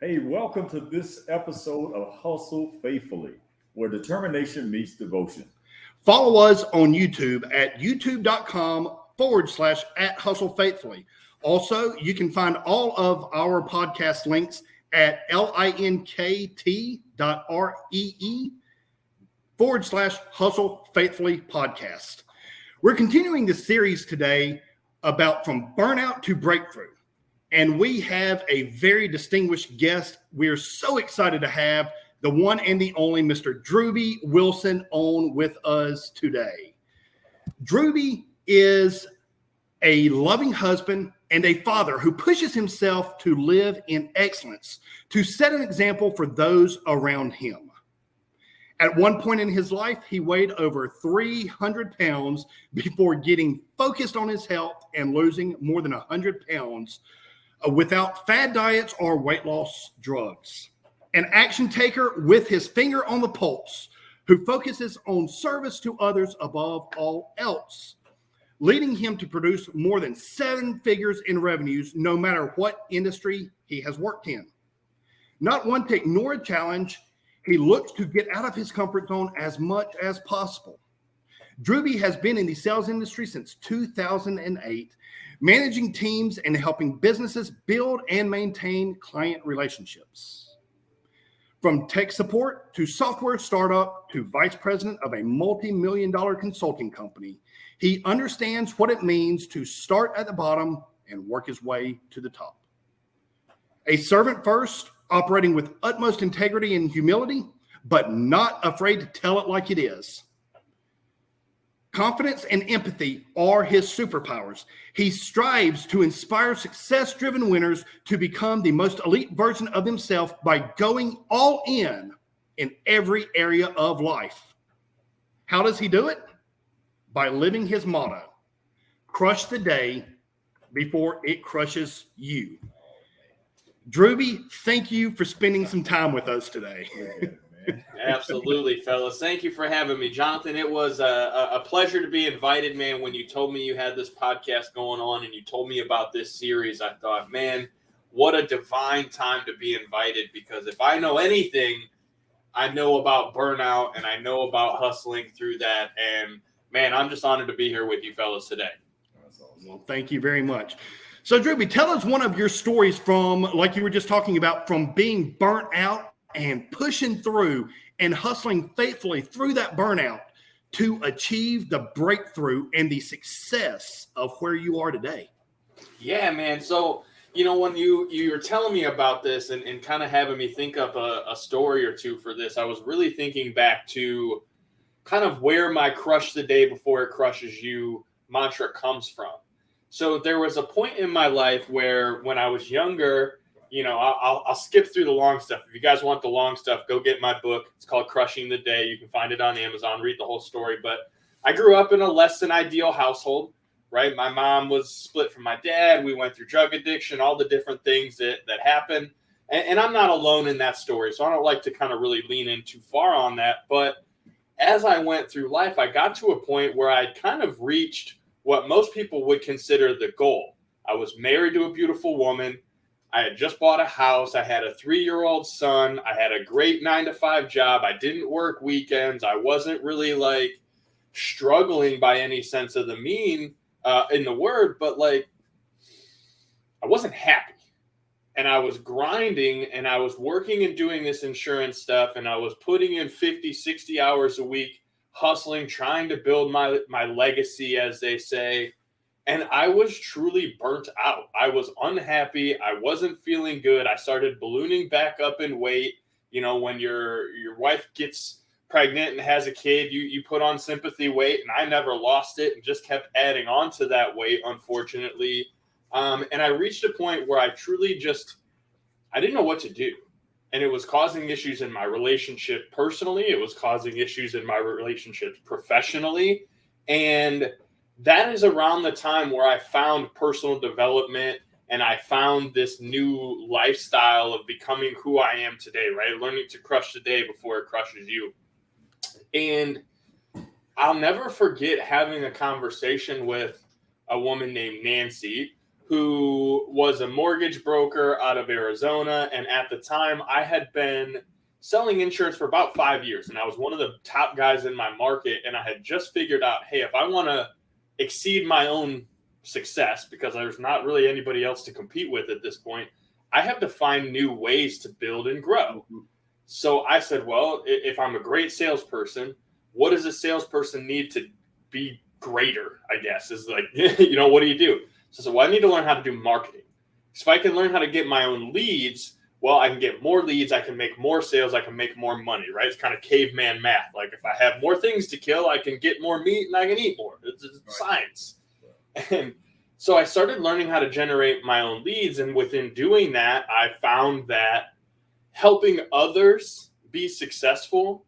Hey, welcome to this episode of Hustle Faithfully, where determination meets devotion. Follow us on YouTube at youtube.com/at Hustle Faithfully. Also, you can find all of our podcast links at linkt.ree/Hustle Faithfully podcast. We're continuing the series today about from burnout to breakthrough. And we have a very distinguished guest. We're so excited to have the one and the only Mr. Drewbie Wilson on with us today. Drewbie is a loving husband and a father who pushes himself to live in excellence, to set an example for those around him. At one point in his life, he weighed over 300 pounds before getting focused on his health and losing more than 100 pounds without fad diets or weight loss drugs. An action taker with his finger on the pulse, who focuses on service to others above all else, leading him to produce more than 7 figures in revenues, no matter what industry he has worked in. Not one to ignore a challenge, he looks to get out of his comfort zone as much as possible. Drewbie has been in the sales industry since 2008, managing teams and helping businesses build and maintain client relationships. From tech support to software startup to vice president of a multi-million-dollar consulting company, he understands what it means to start at the bottom and work his way to the top. A servant first, operating with utmost integrity and humility, but not afraid to tell it like it is. Confidence and empathy are his superpowers. He strives to inspire success-driven winners to become the most elite version of himself by going all in every area of life. How does he do it? By living his motto, crush the day before it crushes you. Drewbie, thank you for spending some time with us today. Absolutely, fellas. Thank you for having me, Jonathan. It was a pleasure to be invited, man. When you told me you had this podcast going on and you told me about this series, I thought, man, what a divine time to be invited, because if I know anything, I know about burnout and I know about hustling through that. And, man, I'm just honored to be here with you fellas today. That's awesome. Well, thank you very much. So, Drewbie, tell us one of your stories from, like you were just talking about, from being burnt out and pushing through and hustling faithfully through that burnout to achieve the breakthrough and the success of where you are today. Yeah, man. So, when you were telling me about this and kind of having me think up a story or two for this, I was really thinking back to kind of where my crush the day before it crushes you mantra comes from. So there was a point in my life where when I was younger, I'll skip through the long stuff. If you guys want the long stuff, go get my book. It's called Crushing the Day. You can find it on Amazon. Read the whole story. But I grew up in a less than ideal household, right? My mom was split from my dad. We went through drug addiction, all the different things that happen. And I'm not alone in that story. So I don't like to kind of really lean in too far on that. But as I went through life, I got to a point where I'd kind of reached what most people would consider the goal. I was married to a beautiful woman. I had just bought a house. I had a 3-year-old son. I had a great 9-to-5 job. I didn't work weekends. I wasn't really struggling by any sense of the mean in the word, but I wasn't happy. And I was grinding and I was working and doing this insurance stuff. And I was putting in 50, 60 hours a week, hustling, trying to build my legacy, as they say. And I was truly burnt out. I was unhappy. I wasn't feeling good. I started ballooning back up in weight. When your wife gets pregnant and has a kid, you put on sympathy weight. And I never lost it and just kept adding on to that weight, unfortunately. And I reached a point where I truly I didn't know what to do. And it was causing issues in my relationship personally. It was causing issues in my relationships professionally. And that is around the time where I found personal development and I found this new lifestyle of becoming who I am today, right? Learning to crush the day before it crushes you. And I'll never forget having a conversation with a woman named Nancy, who was a mortgage broker out of Arizona. And at the time, I had been selling insurance for about 5 years. And I was one of the top guys in my market. And I had just figured out, hey, if I want to exceed my own success, because there's not really anybody else to compete with at this point, I have to find new ways to build and grow. So I said, well, if I'm a great salesperson, what does a salesperson need to be greater, I guess, is like, what do you do? So I said, well, I need to learn how to do marketing. So if I can learn how to get my own leads, well, I can get more leads, I can make more sales, I can make more money, right? It's kind of caveman math. Like if I have more things to kill, I can get more meat and I can eat more. It's science. And so I started learning how to generate my own leads. And within doing that, I found that helping others be successful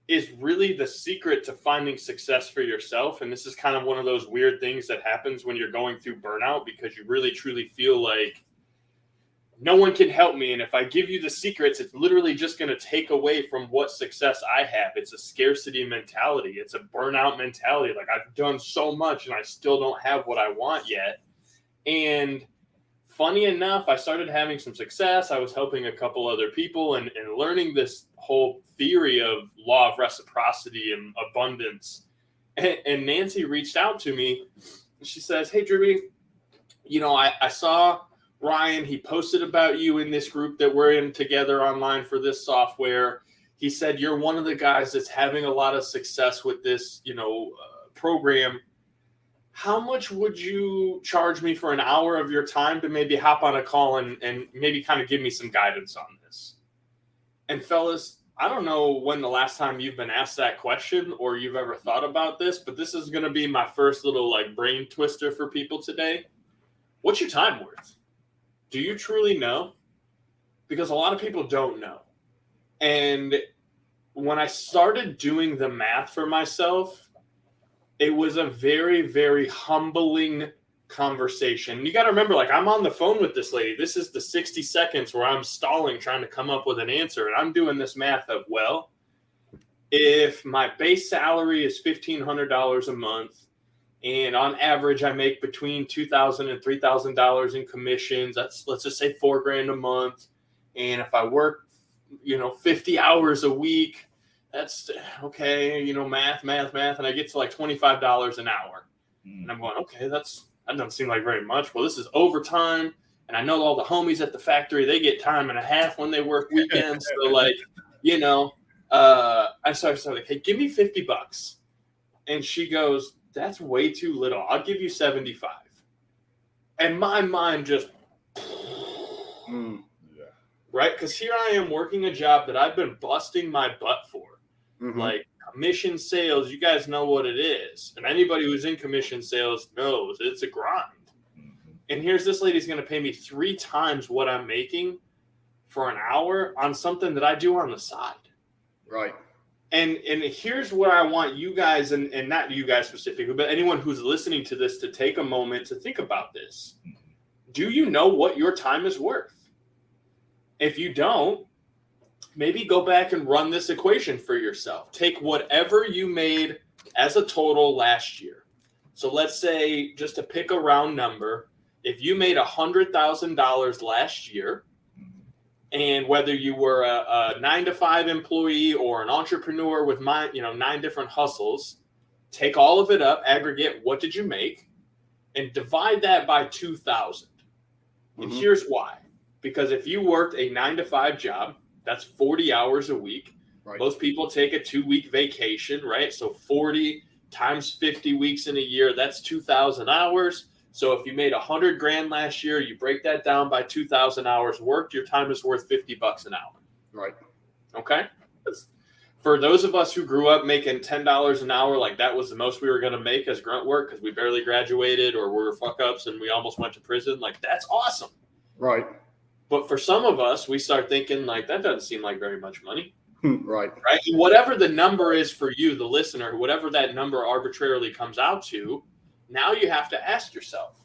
is really the secret to finding success for yourself. And this is kind of one of those weird things that happens when you're going through burnout, because you really truly feel like no one can help me. And if I give you the secrets, it's literally just going to take away from what success I have. It's a scarcity mentality. It's a burnout mentality. Like I've done so much and I still don't have what I want yet. And funny enough, I started having some success. I was helping a couple other people and learning this whole theory of law of reciprocity and abundance. And Nancy reached out to me. She says, hey, Drewbie, I saw Ryan, he posted about you in this group that we're in together online for this software. He said, you're one of the guys that's having a lot of success with this, program. How much would you charge me for an hour of your time to maybe hop on a call and maybe kind of give me some guidance on this? And fellas, I don't know when the last time you've been asked that question or you've ever thought about this, but this is going to be my first little brain twister for people today. What's your time worth? Do you truly know? Because a lot of people don't know. And when I started doing the math for myself, it was a very, very humbling conversation. You got to remember, I'm on the phone with this lady. This is the 60 seconds where I'm stalling, trying to come up with an answer. And I'm doing this math of, well, if my base salary is $1,500 a month, and on average, I make between $2,000 and $3,000 in commissions. Let's just say $4,000 a month. And if I work, 50 hours a week, that's okay. Math. And I get to $25 an hour. And I'm going, okay, that doesn't seem like very much. Well, this is overtime. And I know all the homies at the factory, they get time and a half when they work weekends. So I started hey, give me $50. And she goes, that's way too little. I'll give you 75. And my mind just, right? Because here I am working a job that I've been busting my butt for. Commission sales, you guys know what it is. And anybody who's in commission sales knows it's a grind. And here's this lady's going to pay me 3 times what I'm making for an hour on something that I do on the side. Right. And here's where I want you guys, and not you guys specifically, but anyone who's listening to this to take a moment to think about this. Do you know what your time is worth? If you don't, maybe go back and run this equation for yourself. Take whatever you made as a total last year. So let's say, just to pick a round number, if you made $100,000 last year, and whether you were a 9-to-5 employee or an entrepreneur with 9 different hustles, take all of it up, aggregate what did you make, and divide that by 2,000. And here's why. Because if you worked a 9-to-5 job, that's 40 hours a week. Right. Most people take a 2-week vacation, right? So 40 times 50 weeks in a year, that's 2,000 hours. So if you made $100,000 last year, you break that down by 2,000 hours worked, your time is worth $50 an hour. Right. Okay. For those of us who grew up making $10 an hour, that was the most we were going to make as grunt work because we barely graduated or were fuck ups and we almost went to prison. That's awesome. Right. But for some of us, we start thinking that doesn't seem like very much money. Right. Right. And whatever the number is for you, the listener, whatever that number arbitrarily comes out to, now you have to ask yourself,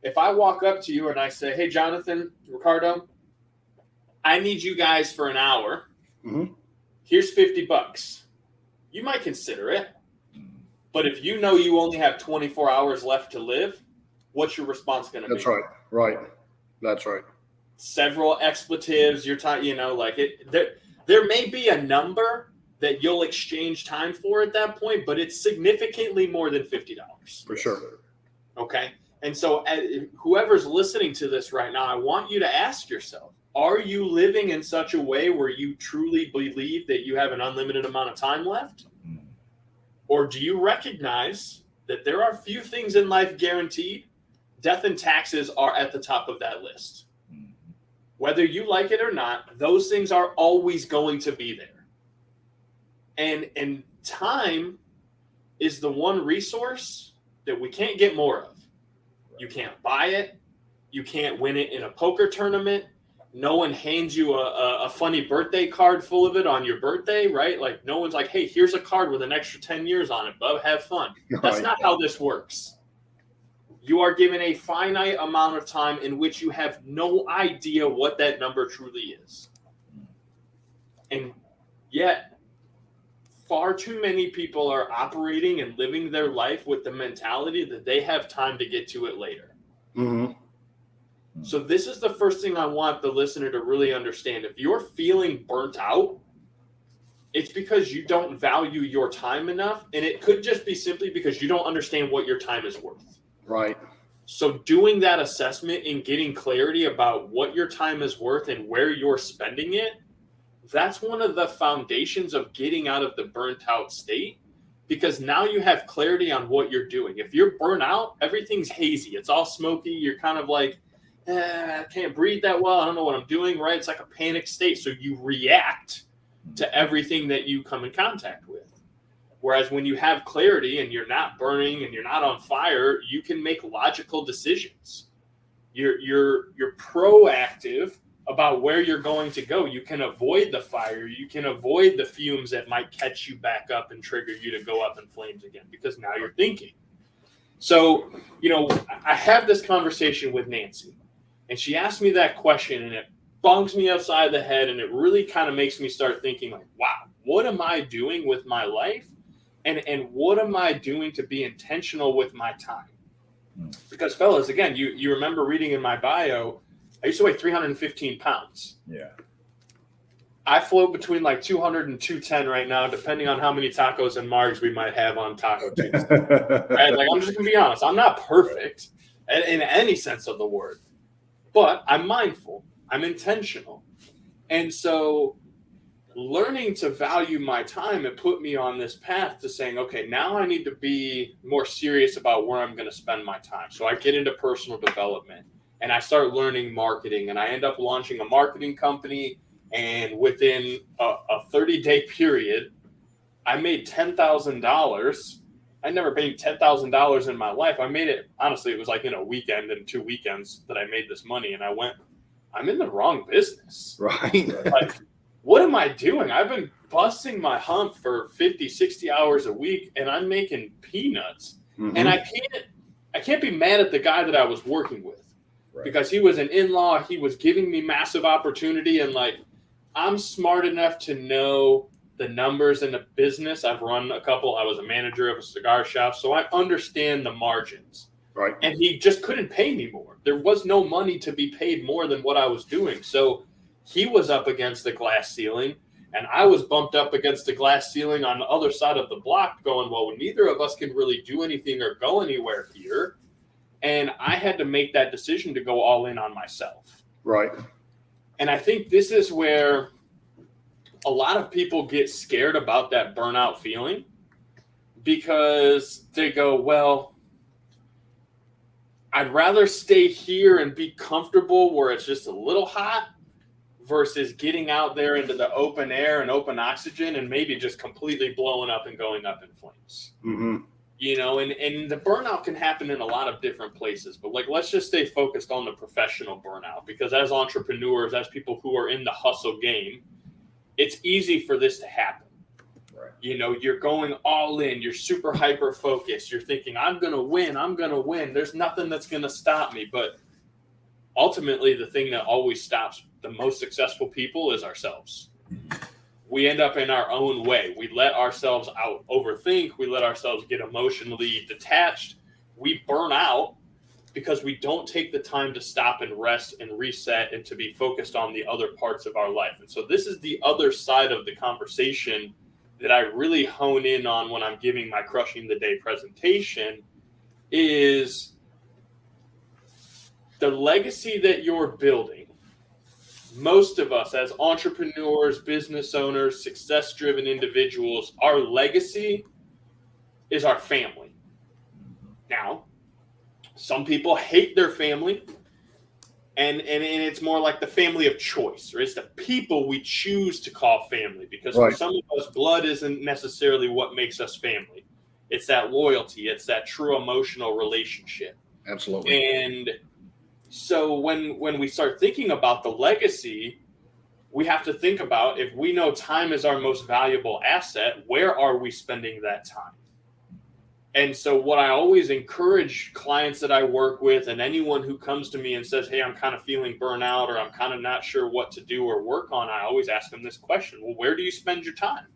if I walk up to you and I say, hey, Jonathan, Ricardo, I need you guys for an hour. Here's $50. You might consider it. But if you know you only have 24 hours left to live, what's your response going to be? That's right. Right. That's right. Several expletives. You're talking, like it. There may be a number that you'll exchange time for at that point, but it's significantly more than $50. For sure. Okay. And so whoever's listening to this right now, I want you to ask yourself, are you living in such a way where you truly believe that you have an unlimited amount of time left? Or do you recognize that there are few things in life guaranteed? Death and taxes are at the top of that list. Whether you like it or not, those things are always going to be there. And time is the one resource that we can't get more of. You can't buy it. You can't win it in a poker tournament. No one hands you a funny birthday card full of it on your birthday, right? Like no one's like, hey, here's a card with an extra 10 years on it, bub, have fun. That's not how this works. You are given a finite amount of time in which you have no idea what that number truly is. And yet, far too many people are operating and living their life with the mentality that they have time to get to it later. Mm-hmm. So this is the first thing I want the listener to really understand. If you're feeling burnt out, it's because you don't value your time enough. And it could just be simply because you don't understand what your time is worth. Right. So doing that assessment and getting clarity about what your time is worth and where you're spending it, that's one of the foundations of getting out of the burnt out state, because now you have clarity on what you're doing. If you're burnt out, everything's hazy. It's all smoky. You're kind of like, I can't breathe that well. I don't know what I'm doing, right? It's like a panic state. So you react to everything that you come in contact with. Whereas when you have clarity and you're not burning and you're not on fire, you can make logical decisions. You're proactive about where you're going to go. You can avoid the fire. You can avoid the fumes that might catch you back up and trigger you to go up in flames again, because now you're thinking. So, I have this conversation with Nancy, and she asked me that question, and it bungs me upside the head, and it really kind of makes me start thinking like, wow, what am I doing with my life? And what am I doing to be intentional with my time? Because fellas, again, you remember reading in my bio, I used to weigh 315 pounds. Yeah. I float between like 200 and 210 right now, depending on how many tacos and margs we might have on Taco Tuesday. Right? Like, I'm just going to be honest. I'm not perfect in any sense of the word, but I'm mindful. I'm intentional. And so learning to value my time, it put me on this path to saying, okay, now I need to be more serious about where I'm going to spend my time. So I get into personal development and I start learning marketing, and I end up launching a marketing company. And within a 30-day period, I made $10,000. I never made $10,000 in my life. I made it, honestly, it was like in a weekend and 2 weekends that I made this money. And I went, I'm in the wrong business. Right. Like, what am I doing? I've been busting my hump for 50, 60 hours a week, and I'm making peanuts. Mm-hmm. And I can't be mad at the guy that I was working with, right? Because he was an in-law. He was giving me massive opportunity, and like, I'm smart enough to know the numbers in the business. I've run a couple. I was a manager of a cigar shop, so I understand the margins. Right. And he just couldn't pay me more. There was no money to be paid more than what I was doing. So he was up against the glass ceiling, and I was bumped up against the glass ceiling on the other side of the block going, well, neither of us can really do anything or go anywhere here. And I had to make that decision to go all in on myself. Right. And I think this is where a lot of people get scared about that burnout feeling, because they go, well, I'd rather stay here and be comfortable where it's just a little hot versus getting out there into the open air and open oxygen and maybe just completely blowing up and going up in flames. Mm-hmm. And the burnout can happen in a lot of different places, but like, let's just stay focused on the professional burnout, because as entrepreneurs, as people who are in the hustle game, it's easy for this to happen. Right. You're going all in, you're super hyper focused. You're thinking, I'm going to win. There's nothing that's going to stop me. But ultimately, the thing that always stops the most successful people is ourselves. We end up in our own way. We let ourselves overthink. We let ourselves get emotionally detached. We burn out because we don't take the time to stop and rest and reset and to be focused on the other parts of our life. And so this is the other side of the conversation that I really hone in on when I'm giving my Crushing the Day presentation is the legacy that you're building. Most of us as entrepreneurs, business owners, success-driven individuals, our legacy is our family. Now, some people hate their family, and it's more like the family of choice, or it's the people we choose to call family, because for some of us, blood isn't necessarily what makes us family. It's that loyalty. It's that true emotional relationship. Absolutely. And so when we start thinking about the legacy, we have to think about, if we know time is our most valuable asset, where are we spending that time? And so what I always encourage clients that I work with, and anyone who comes to me and says, hey, I'm kind of feeling burnout, or I'm kind of not sure what to do or work on, I always ask them this question: well, where do you spend your time?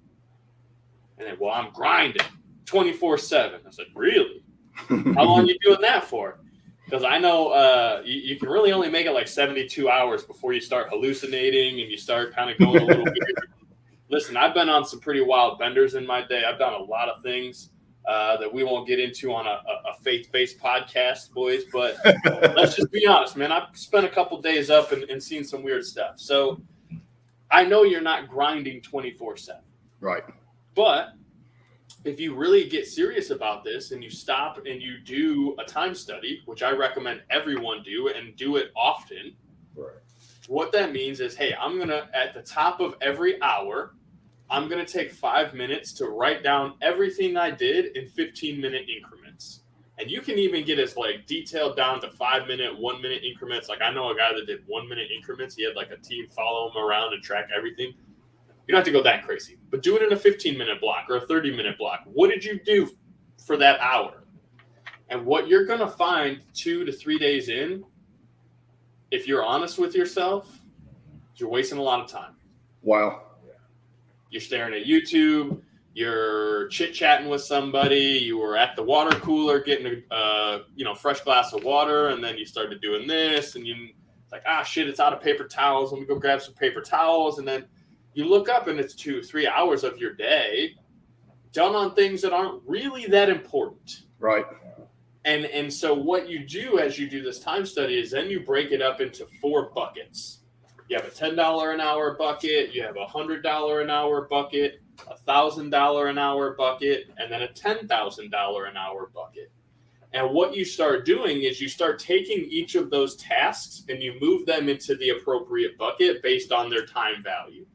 And they, well, I'm grinding 24/7. I said, really? How long are you doing that for? Because I know you can really only make it like 72 hours before you start hallucinating and you start kind of going a little weird. Listen, I've been on some pretty wild benders in my day. I've done a lot of things that we won't get into on a faith-based podcast, boys. But let's just be honest, man. I've spent a couple days up and seen some weird stuff. So I know you're not grinding 24/7. Right. But if you really get serious about this and you stop and you do a time study, which I recommend everyone do, and do it often, Right. what that means is, hey, I'm going to, at the top of every hour, I'm going to take 5 minutes to write down everything I did in 15-minute increments. And you can even get as like detailed down to 5-minute, 1-minute increments. Like I know a guy that did 1-minute increments. He had like a team follow him around and track everything. You don't have to go that crazy, but do it in a 15-minute block or a 30-minute block. What did you do for that hour? And what you're going to find 2 to 3 days in, if you're honest with yourself, you're wasting a lot of time. Wow. You're staring at YouTube, you're chit-chatting with somebody, you were at the water cooler getting a fresh glass of water, and then you started doing this, and you're like, shit, it's out of paper towels. Let me go grab some paper towels. And then you look up and it's 2-3 hours of your day done on things that aren't really that important. Right. And so what you do as you do this time study is then you break it up into 4 buckets. You have a $10 an hour bucket, you have a $100 an hour bucket, a $1,000 an hour bucket, and then a $10,000 an hour bucket. And what you start doing is you start taking each of those tasks and you move them into the appropriate bucket based on their time value.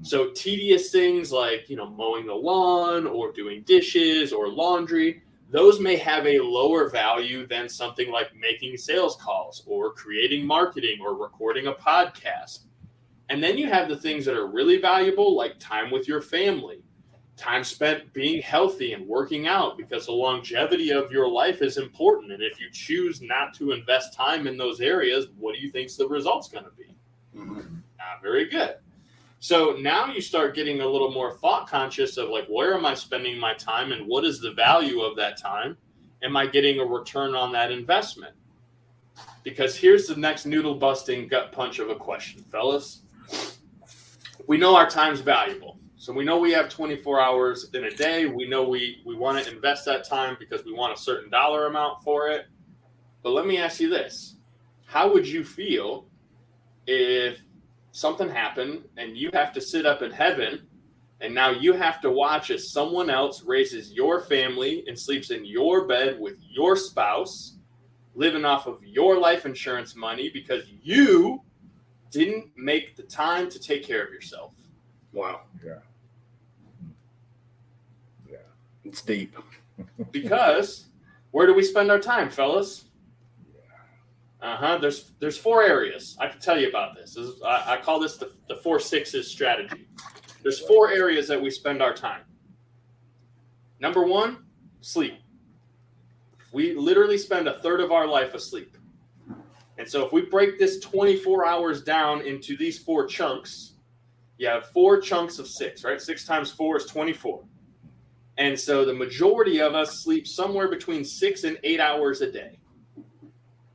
So tedious things like, mowing the lawn or doing dishes or laundry, those may have a lower value than something like making sales calls or creating marketing or recording a podcast. And then you have the things that are really valuable, like time with your family, time spent being healthy and working out, because the longevity of your life is important. And if you choose not to invest time in those areas, what do you think the result's going to be? Not very good. So now you start getting a little more thought conscious of like, where am I spending my time and what is the value of that time? Am I getting a return on that investment? Because here's the next noodle busting gut punch of a question, fellas. We know our time's valuable. So we know we have 24 hours in a day. We know we want to invest that time because we want a certain dollar amount for it. But let me ask you this. How would you feel if something happened and you have to sit up in heaven and now you have to watch as someone else raises your family and sleeps in your bed with your spouse, living off of your life insurance money because you didn't make the time to take care of yourself? Wow. Yeah. It's deep. Because where do we spend our time, fellas? There's 4 areas. I can tell you about this. I call this the 4 6s strategy. There's 4 areas that we spend our time. Number 1, sleep. We literally spend a third of our life asleep. And so if we break this 24 hours down into these 4 chunks, you have 4 chunks of 6, right? 6 times 4 is 24. And so the majority of us sleep somewhere between 6 and 8 hours a day.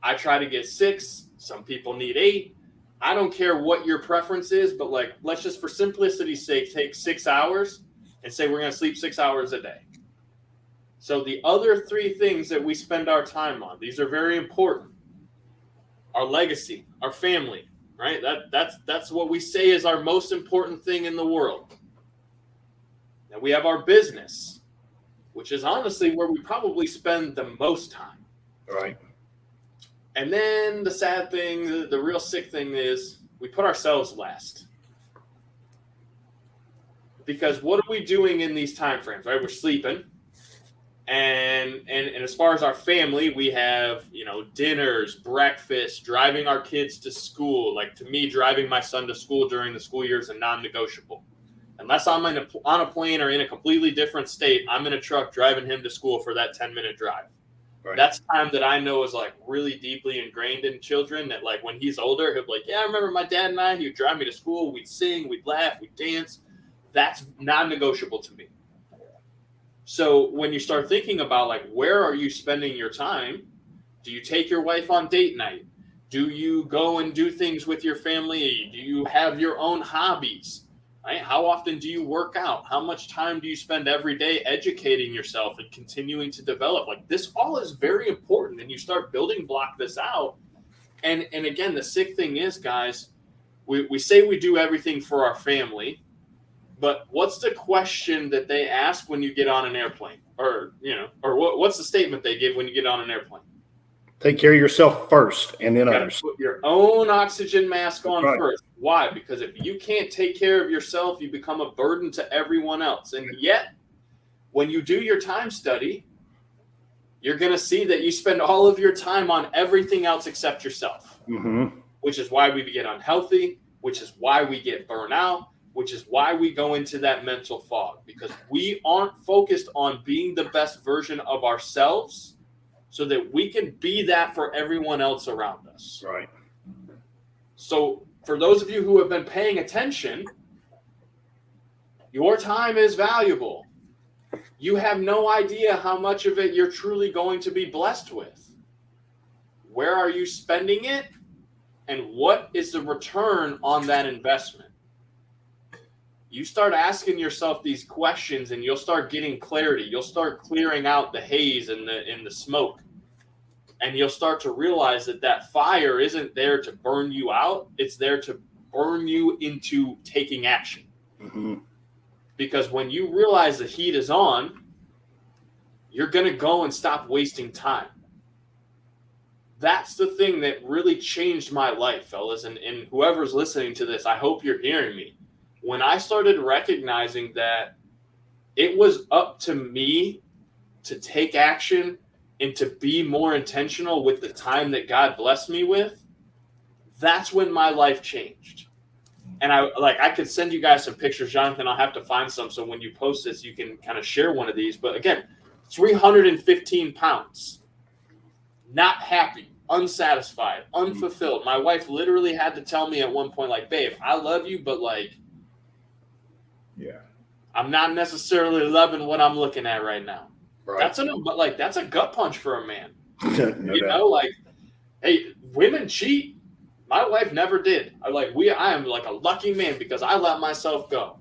I try to get 6. Some people need 8. I don't care what your preference is, but like, let's just for simplicity's sake, take 6 hours and say we're going to sleep 6 hours a day. So the other 3 things that we spend our time on, these are very important. Our legacy, our family, right? That's what we say is our most important thing in the world. And we have our business, which is honestly where we probably spend the most time. Right. And then the sad thing, the real sick thing is we put ourselves last. Because what are we doing in these time frames, right? We're sleeping. And as far as our family, we have, dinners, breakfast, driving our kids to school. Like, to me, driving my son to school during the school year is a non-negotiable. Unless I'm on a plane or in a completely different state, I'm in a truck driving him to school for that 10-minute drive. Right. That's time that I know is like really deeply ingrained in children, that like when he's older, he'll be like, yeah, I remember my dad and I, he would drive me to school. We'd sing, we'd laugh, we'd dance. That's non-negotiable to me. So when you start thinking about like, where are you spending your time? Do you take your wife on date night? Do you go and do things with your family? Do you have your own hobbies? Right? How often do you work out? How much time do you spend every day educating yourself and continuing to develop? Like, this all is very important, and you start building block this out. And again, the sick thing is, guys, we say we do everything for our family, but what's the question that they ask when you get on an airplane? Or what's the statement they give when you get on an airplane? Take care of yourself first, and then others. Put your own oxygen mask on right. first. Why? Because if you can't take care of yourself, you become a burden to everyone else. And yet, when you do your time study, you're going to see that you spend all of your time on everything else except yourself, which is why we get unhealthy, which is why we get burnout, which is why we go into that mental fog, because we aren't focused on being the best version of ourselves so that we can be that for everyone else around us. Right. So for those of you who have been paying attention, your time is valuable. You have no idea how much of it you're truly going to be blessed with. Where are you spending it? And what is the return on that investment? You start asking yourself these questions and you'll start getting clarity. You'll start clearing out the haze and the smoke. And you'll start to realize that fire isn't there to burn you out. It's there to burn you into taking action. Because when you realize the heat is on, you're going to go and stop wasting time. That's the thing that really changed my life, fellas. And whoever's listening to this, I hope you're hearing me. When I started recognizing that it was up to me to take action and to be more intentional with the time that God blessed me with, that's when my life changed. And I could send you guys some pictures, Jonathan. I'll have to find some so when you post this, you can kind of share one of these. But again, 315 pounds, not happy, unsatisfied, unfulfilled. My wife literally had to tell me at one point, like, babe, I love you, but like, yeah, I'm not necessarily loving what I'm looking at right now. Right. That's a gut punch for a man. No you doubt. know, like, hey, women cheat. My wife never did. I am like a lucky man because I let myself go.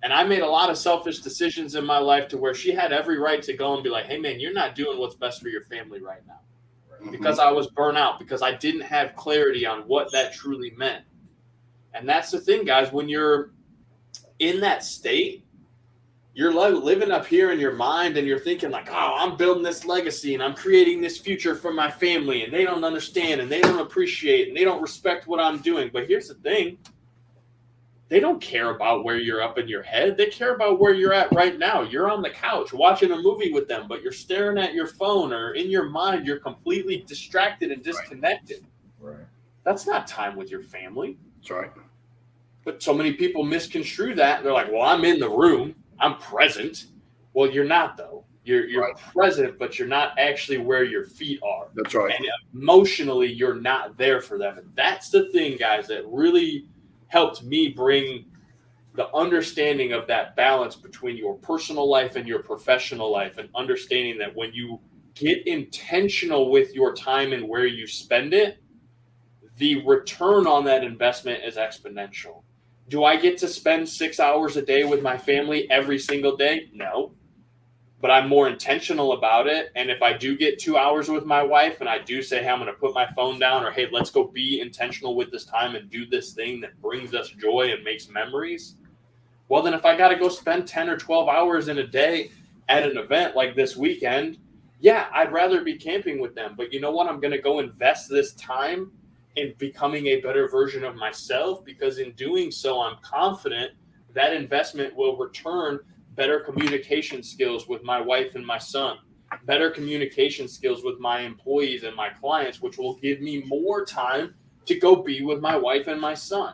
And I made a lot of selfish decisions in my life to where she had every right to go and be like, hey man, you're not doing what's best for your family right now. Because I was burnt out, because I didn't have clarity on what that truly meant. And that's the thing, guys, when you're in that state, you're living up here in your mind and you're thinking like, oh, I'm building this legacy and I'm creating this future for my family, and they don't understand and they don't appreciate and they don't respect what I'm doing. But here's the thing. They don't care about where you're up in your head. They care about where you're at right now. You're on the couch watching a movie with them, but you're staring at your phone, or in your mind, you're completely distracted and disconnected. Right. That's not time with your family. That's right. But so many people misconstrue that. They're like, well, I'm in the room. I'm present. Well, you're not, though. You're right. present, but you're not actually where your feet are. That's right. And emotionally, you're not there for them. And that's the thing, guys, that really helped me bring the understanding of that balance between your personal life and your professional life, and understanding that when you get intentional with your time and where you spend it, the return on that investment is exponential. Do I get to spend 6 hours a day with my family every single day? No. But I'm more intentional about it. And if I do get 2 hours with my wife and I do say, hey, I'm going to put my phone down, or hey, let's go be intentional with this time and do this thing that brings us joy and makes memories. Well, then if I got to go spend 10 or 12 hours in a day at an event like this weekend, yeah, I'd rather be camping with them. But you know what? I'm going to go invest this time in becoming a better version of myself, because in doing so, I'm confident that investment will return better communication skills with my wife and my son, better communication skills with my employees and my clients, which will give me more time to go be with my wife and my son.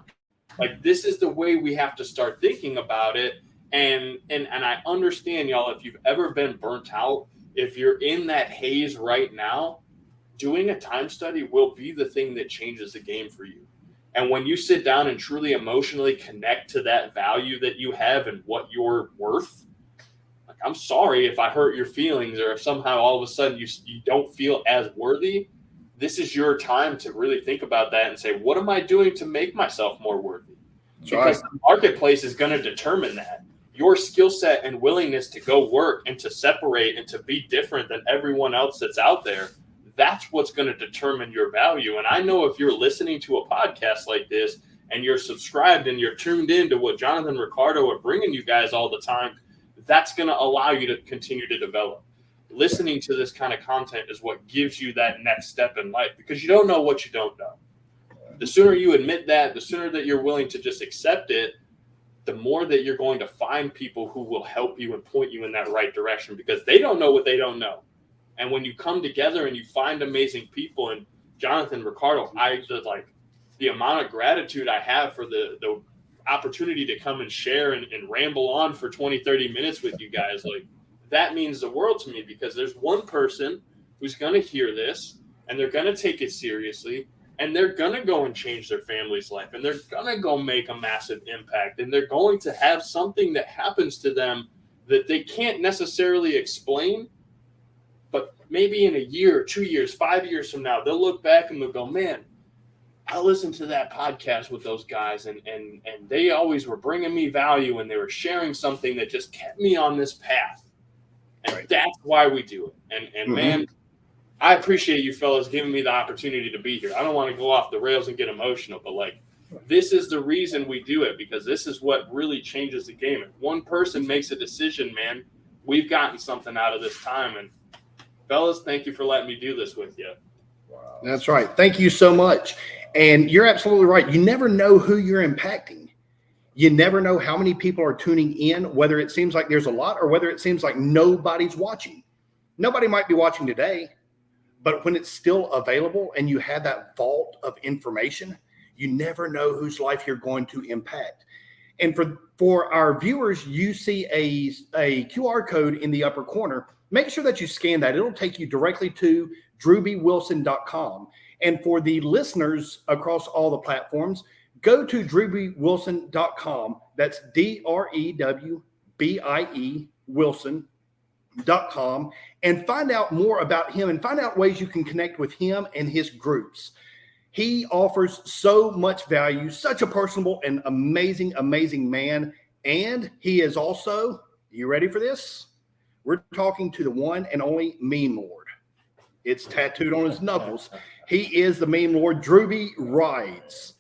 Like, this is the way we have to start thinking about it. And I understand, y'all, if you've ever been burnt out, if you're in that haze right now, doing a time study will be the thing that changes the game for you. And when you sit down and truly emotionally connect to that value that you have and what you're worth, like, I'm sorry if I hurt your feelings, or if somehow all of a sudden you don't feel as worthy. This is your time to really think about that and say, what am I doing to make myself more worthy? Because the marketplace is going to determine that. Your skill set and willingness to go work and to separate and to be different than everyone else that's out there, that's what's going to determine your value. And I know if you're listening to a podcast like this and you're subscribed and you're tuned in to what Jonathan and Ricardo are bringing you guys all the time, that's going to allow you to continue to develop. Listening to this kind of content is what gives you that next step in life, because you don't know what you don't know. The sooner you admit that, the sooner that you're willing to just accept it, the more that you're going to find people who will help you and point you in that right direction, because they don't know what they don't know. And when you come together and you find amazing people, and Jonathan, Ricardo, I just, like, the amount of gratitude I have for the opportunity to come and share and ramble on for 20, 30 minutes with you guys, like, that means the world to me, because there's one person who's going to hear this and they're going to take it seriously, and they're going to go and change their family's life, and they're going to go make a massive impact, and they're going to have something that happens to them that they can't necessarily explain. But maybe in a year, 2 years, 5 years from now, they'll look back and they'll go, man, I listened to that podcast with those guys, and they always were bringing me value, and they were sharing something that just kept me on this path. And that's why we do it. And man, I appreciate you fellas giving me the opportunity to be here. I don't want to go off the rails and get emotional, but, like, this is the reason we do it, because this is what really changes the game. If one person makes a decision, man, we've gotten something out of this time. And fellas, thank you for letting me do this with you. Wow. That's right. Thank you so much. And you're absolutely right. You never know who you're impacting. You never know how many people are tuning in, whether it seems like there's a lot or whether it seems like nobody's watching. Nobody might be watching today, but when it's still available and you have that vault of information, you never know whose life you're going to impact. And for our viewers, you see a QR code in the upper corner. Make sure that you scan that. It'll take you directly to drewbiewilson.com. And for the listeners across all the platforms, go to drewbiewilson.com. That's DREWBIE Wilson.com, and find out more about him and find out ways you can connect with him and his groups. He offers so much value, such a personable and amazing, amazing man. And he is also, you ready for this? We're talking to the one and only meme lord. It's tattooed on his knuckles. He is the meme lord, Drewbie Rides.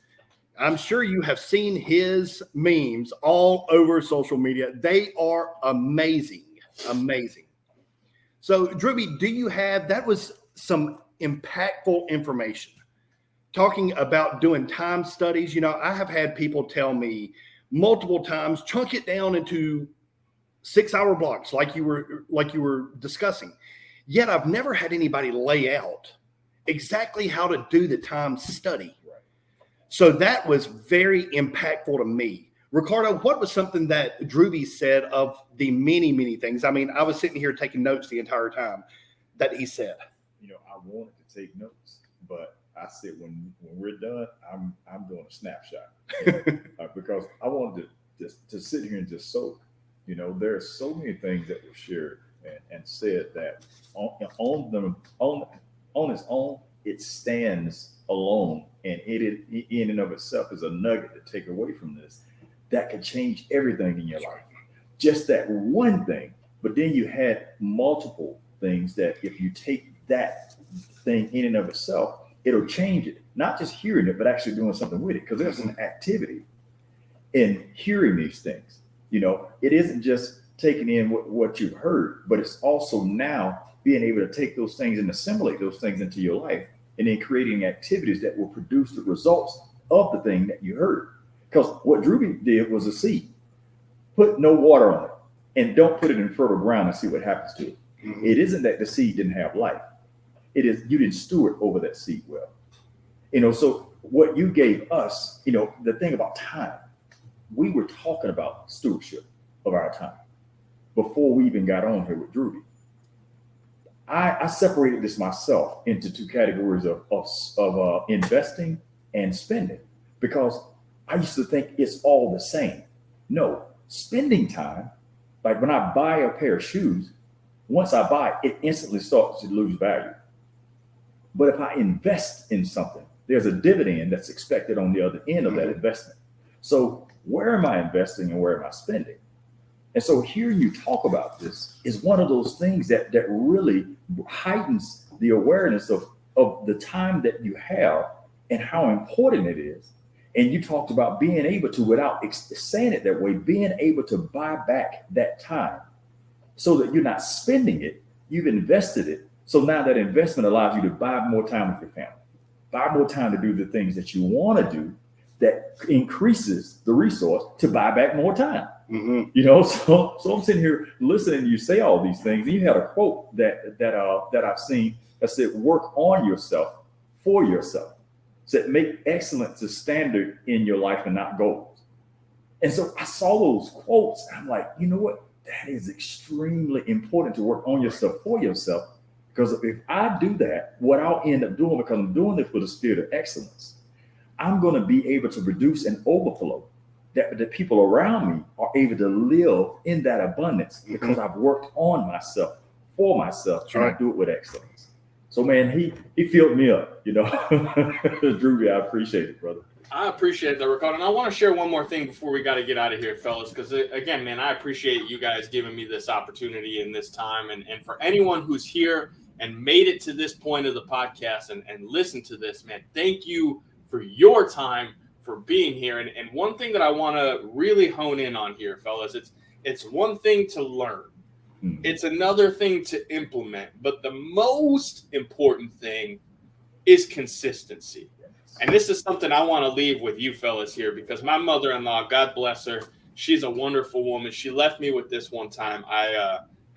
I'm sure you have seen his memes all over social media. They are amazing, amazing. So, Drewbie, do you have, that was some impactful information. Talking about doing time studies, you know, I have had people tell me multiple times, chunk it down into 6-hour blocks like you were discussing. Yet I've never had anybody lay out exactly how to do the time study. So that was very impactful to me. Ricardo, what was something that Drewbie said of the many, many things? I mean, I was sitting here taking notes the entire time that he said. You know, I wanted to take notes, but I said when we're done, I'm doing a snapshot because I wanted to sit here and just soak. You know, there are so many things that were shared. and said that on its own, it stands alone, and it in and of itself is a nugget to take away from this that could change everything in your life. Just that one thing, but then you had multiple things that if you take that thing in and of itself, it'll change it. Not just hearing it, but actually doing something with it, because there's an activity in hearing these things. It isn't just taking in what you've heard, but it's also now being able to take those things and assimilate those things into your life, and then creating activities that will produce the results of the thing that you heard. Because what Drewbie did was a seed. Put no water on it and don't put it in fertile ground and see what happens to it. Mm-hmm. It isn't that the seed didn't have life. It is you didn't steward over that seed well. So what you gave us, the thing about time, we were talking about stewardship of our time before we even got on here with Drewbie. I separated this myself into two categories of investing and spending, because I used to think it's all the same. No, spending time, like when I buy a pair of shoes, once I buy it, it instantly starts to lose value. But if I invest in something, there's a dividend that's expected on the other end of that investment. So where am I investing and where am I spending? And so hearing you talk about this is one of those things that really heightens the awareness of the time that you have and how important it is. And you talked about being able to, without saying it that way, being able to buy back that time so that you're not spending it, you've invested it. So now that investment allows you to buy more time with your family, buy more time to do the things that you want to do, that increases the resource to buy back more time. Mm-hmm. So I'm sitting here listening to you say all these things, and you had a quote that I've seen that said, "Work on yourself for yourself." Said, "Make excellence a standard in your life and not goals." And so I saw those quotes, and I'm like, you know what? That is extremely important, to work on yourself for yourself. Because if I do that, what I'll end up doing, because I'm doing this with a spirit of excellence, I'm going to be able to produce an overflow that the people around me are able to live in that abundance, because I've worked on myself for myself, and I do it with excellence. So, man, he filled me up, Drewbie, I appreciate it, brother. I appreciate that, Ricardo. And I want to share one more thing before we got to get out of here, fellas, because, again, man, I appreciate you guys giving me this opportunity and this time. And for anyone who's here and made it to this point of the podcast and listened to this, man, thank you for your time, for being here. And one thing that I want to really hone in on here, fellas, it's one thing to learn. It's another thing to implement. But the most important thing is consistency. And this is something I want to leave with you fellas here, because my mother-in-law, God bless her, she's a wonderful woman. She left me with this one time.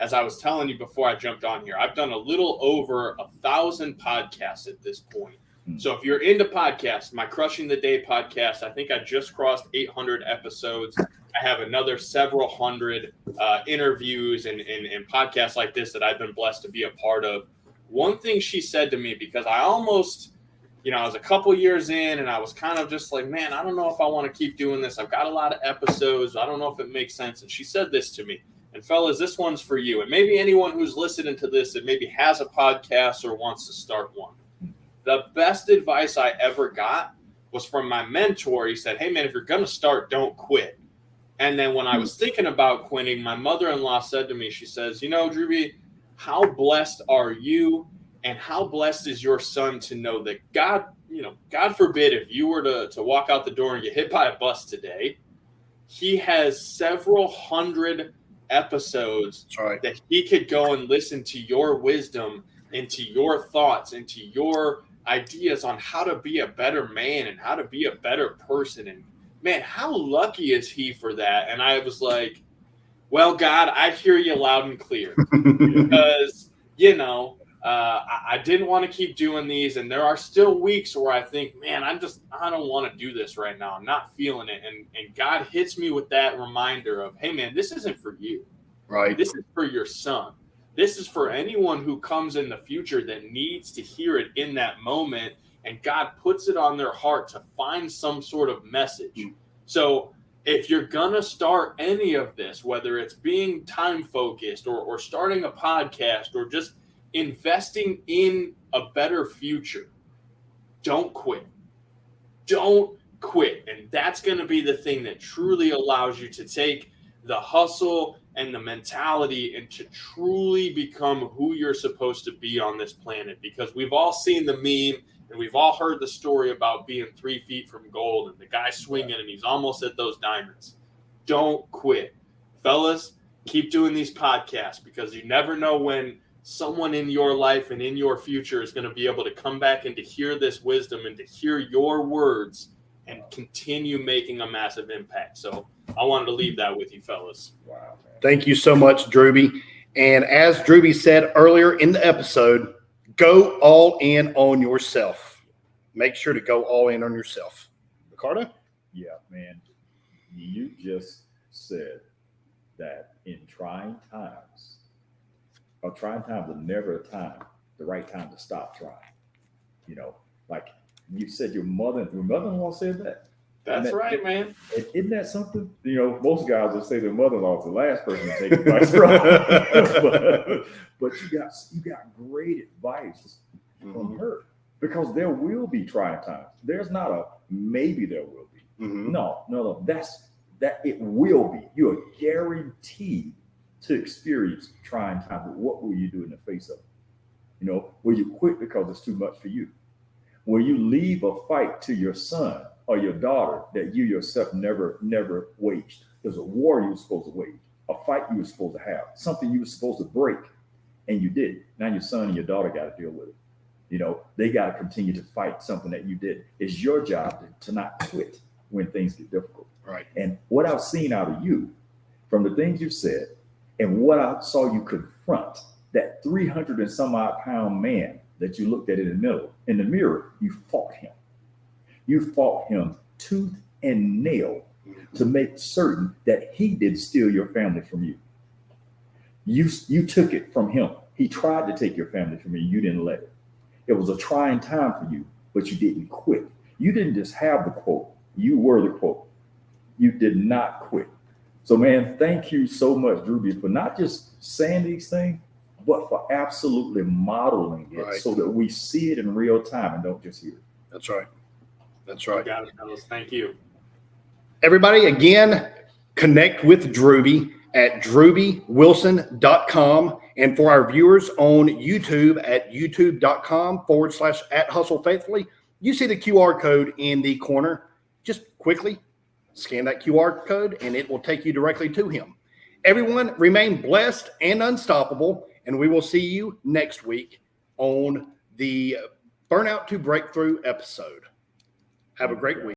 As I was telling you before I jumped on here, I've done a little over 1,000 podcasts at this point. So if you're into podcasts, my Crushing the Day podcast, I think I just crossed 800 episodes. I have another several hundred interviews and podcasts like this that I've been blessed to be a part of. One thing she said to me, because I almost, I was a couple years in and I was kind of just like, man, I don't know if I want to keep doing this. I've got a lot of episodes. I don't know if it makes sense. And she said this to me, and fellas, this one's for you. And maybe anyone who's listening to this that maybe has a podcast or wants to start one. The best advice I ever got was from my mentor. He said, "Hey, man, if you're going to start, don't quit." And then when I was thinking about quitting, my mother-in-law said to me, she says, Drewbie, how blessed are you, and how blessed is your son to know that God, God forbid if you were to walk out the door and get hit by a bus today, he has several hundred episodes that he could go and listen to your wisdom, into your thoughts, into your ideas on how to be a better man and how to be a better person. And man, how lucky is he for that? And I was like, well, God, I hear you loud and clear, because, I didn't want to keep doing these. And there are still weeks where I think, man, I don't want to do this right now. I'm not feeling it. And God hits me with that reminder of, hey, man, this isn't for you. Right. This is for your son. This is for anyone who comes in the future that needs to hear it in that moment, and God puts it on their heart to find some sort of message. So if you're gonna start any of this, whether it's being time focused or starting a podcast or just investing in a better future, don't quit. Don't quit. And that's going to be the thing that truly allows you to take the hustle and the mentality and to truly become who you're supposed to be on this planet. Because we've all seen the meme and we've all heard the story about being 3 feet from gold and the guy swinging and he's almost at those diamonds. Don't quit. Fellas, keep doing these podcasts because you never know when someone in your life and in your future is going to be able to come back and to hear this wisdom and to hear your words and continue making a massive impact. So I wanted to leave that with you, fellas. Wow, man. Thank you so much, Drewbie. And as Drewbie said earlier in the episode, go all in on yourself. Make sure to go all in on yourself. Ricardo? Yeah, man. You just said that in trying times are never a time, the right time to stop trying. You know, like you said, your mother-in-law said that. That's right, man. Isn't that something? You know, most guys will say their mother-in-law is the last person to take advice from. but you got great advice from her because there will be trying times. There's not a maybe there will be. No. That it will be. You are guaranteed to experience trying times. But what will you do in the face of it? You know, will you quit because it's too much for you? Will you leave a fight to your son or your daughter that you yourself never waged? There's a war you were supposed to wage, a fight you were supposed to have, something you were supposed to break, and you didn't. Now your son and your daughter got to deal with it. You know, they got to continue to fight something that you did. It's your job to not quit when things get difficult. Right. And what I've seen out of you, from the things you've said, and what I saw you confront, that 300 and some odd pound man that you looked at in the mirror, you fought him. You fought him tooth and nail to make certain that he didn't steal your family from you. You took it from him. He tried to take your family from you. You didn't let it. It was a trying time for you, but you didn't quit. You didn't just have the quote. You were the quote. You did not quit. So, man, thank you so much, Drewbie, for not just saying these things, but for absolutely modeling it so that we see it in real time and don't just hear it. That's right. That's right. Got it, fellas. Thank you. Everybody, again, connect with Drewbie at drewbiewilson.com. And for our viewers on YouTube at youtube.com/@hustlefaithfully, you see the QR code in the corner. Just quickly scan that QR code and it will take you directly to him. Everyone, remain blessed and unstoppable. And we will see you next week on the Burnout to Breakthrough episode. Have a great week.